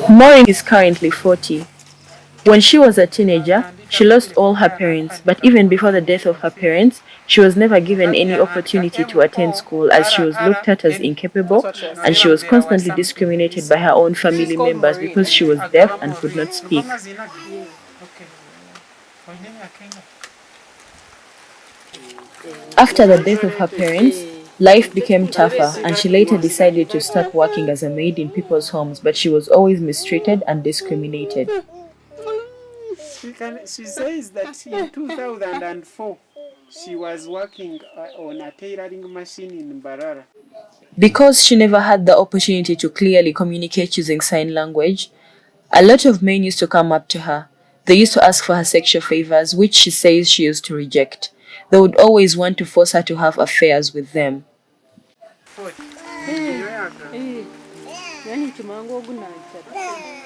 Maureen is currently 40. When she was a teenager, she lost all her parents, but even before the death of her parents, she was never given any opportunity to attend school as she was looked at as incapable and she was constantly discriminated by her own family members because she was deaf and could not speak. After the death of her parents, life became tougher and she later decided to start working as a maid in people's homes, but she was always mistreated and discriminated. She says that in 2004, she was working on a tailoring machine in Mbarara. Because she never had the opportunity to clearly communicate using sign language, a lot of men used to come up to her. They used to ask for her sexual favors, which she says she used to reject. They would always want to force her to have affairs with them.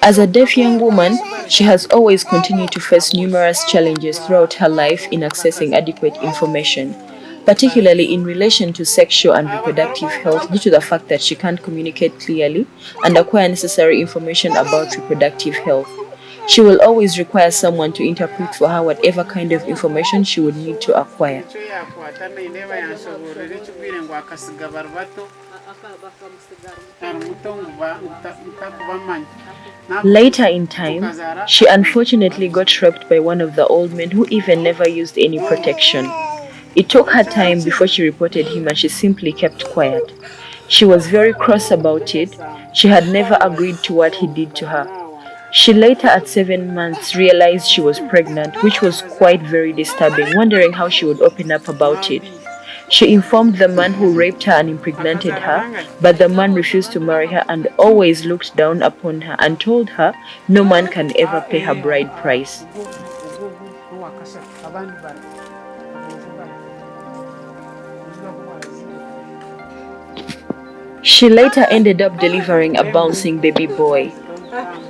As a deaf young woman, she has always continued to face numerous challenges throughout her life in accessing adequate information, particularly in relation to sexual and reproductive health due to the fact that she can't communicate clearly and acquire necessary information about reproductive health. She will always require someone to interpret for her whatever kind of information she would need to acquire. Later in time, she unfortunately got raped by one of the old men who even never used any protection. It took her time before she reported him and she simply kept quiet. She was very cross about it. She had never agreed to what he did to her. She later at 7 months realized she was pregnant, which was quite very disturbing, wondering how she would open up about it. She informed the man who raped her and impregnated her, but the man refused to marry her and always looked down upon her and told her no man can ever pay her bride price. She later ended up delivering a bouncing baby boy.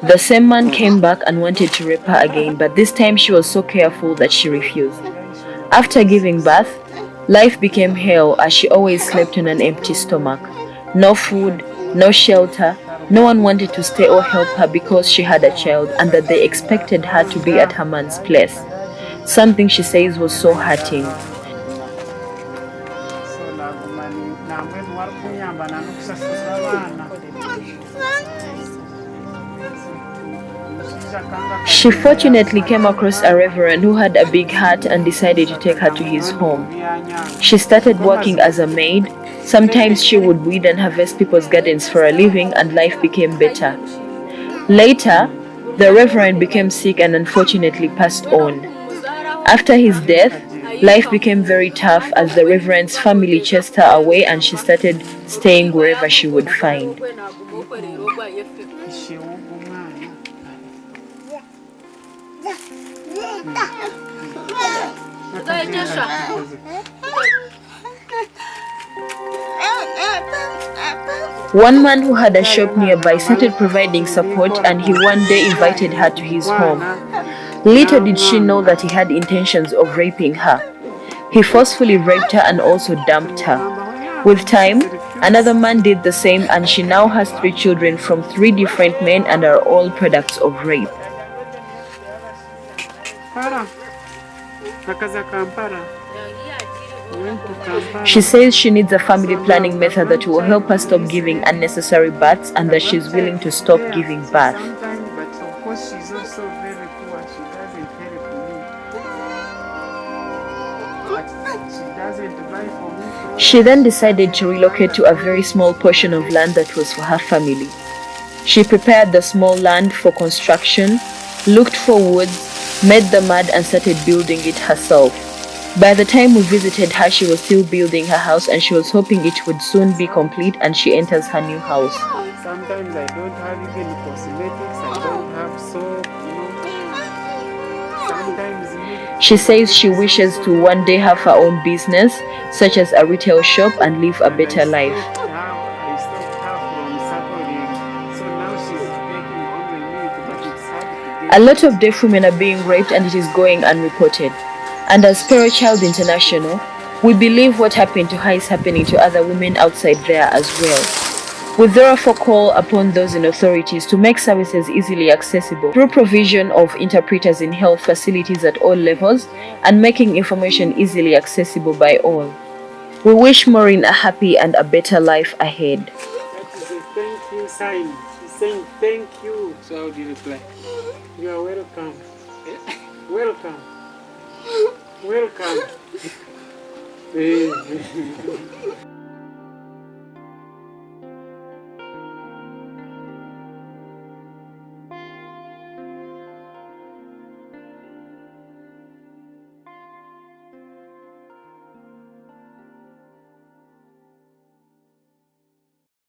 The same man came back and wanted to rape her again, but this time she was so careful that she refused. After giving birth, life became hell as she always slept on an empty stomach. No food, no shelter, no one wanted to stay or help her because she had a child and that they expected her to be at her man's place. Something she says was so hurting. She fortunately came across a reverend who had a big heart and decided to take her to his home. She started working as a maid. Sometimes she would weed and harvest people's gardens for a living and life became better. Later, the reverend became sick and unfortunately passed on. After his death, life became very tough as the reverend's family chased her away and she started staying wherever she would find. One man who had a shop nearby started providing support and he one day invited her to his home. Little did she know that he had intentions of raping her. He forcefully raped her and also dumped her. With time, another man did the same and she now has 3 children from 3 different men and are all products of rape. She says she needs a family planning method that will help her stop giving unnecessary births and that she's willing to stop giving birth. She then decided to relocate to a very small portion of land that was for her family. She prepared the small land for construction, looked for woods, made the mud and started building it herself. By the time we visited her, she was still building her house and she was hoping it would soon be complete and she enters her new house. Sometimes I don't have even cosmetics, I don't have soap, Sometimes she says she wishes to one day have her own business, such as a retail shop, and live a better life. A lot of deaf women are being raped and it is going unreported. And as Spero Child International, we believe what happened to her is happening to other women outside there as well. We therefore call upon those in authorities to make services easily accessible through provision of interpreters in health facilities at all levels and making information easily accessible by all. We wish Maureen a happy and a better life ahead. That is a thank you sign. She's saying thank you. So how do you reply? You are welcome. Welcome. Welcome.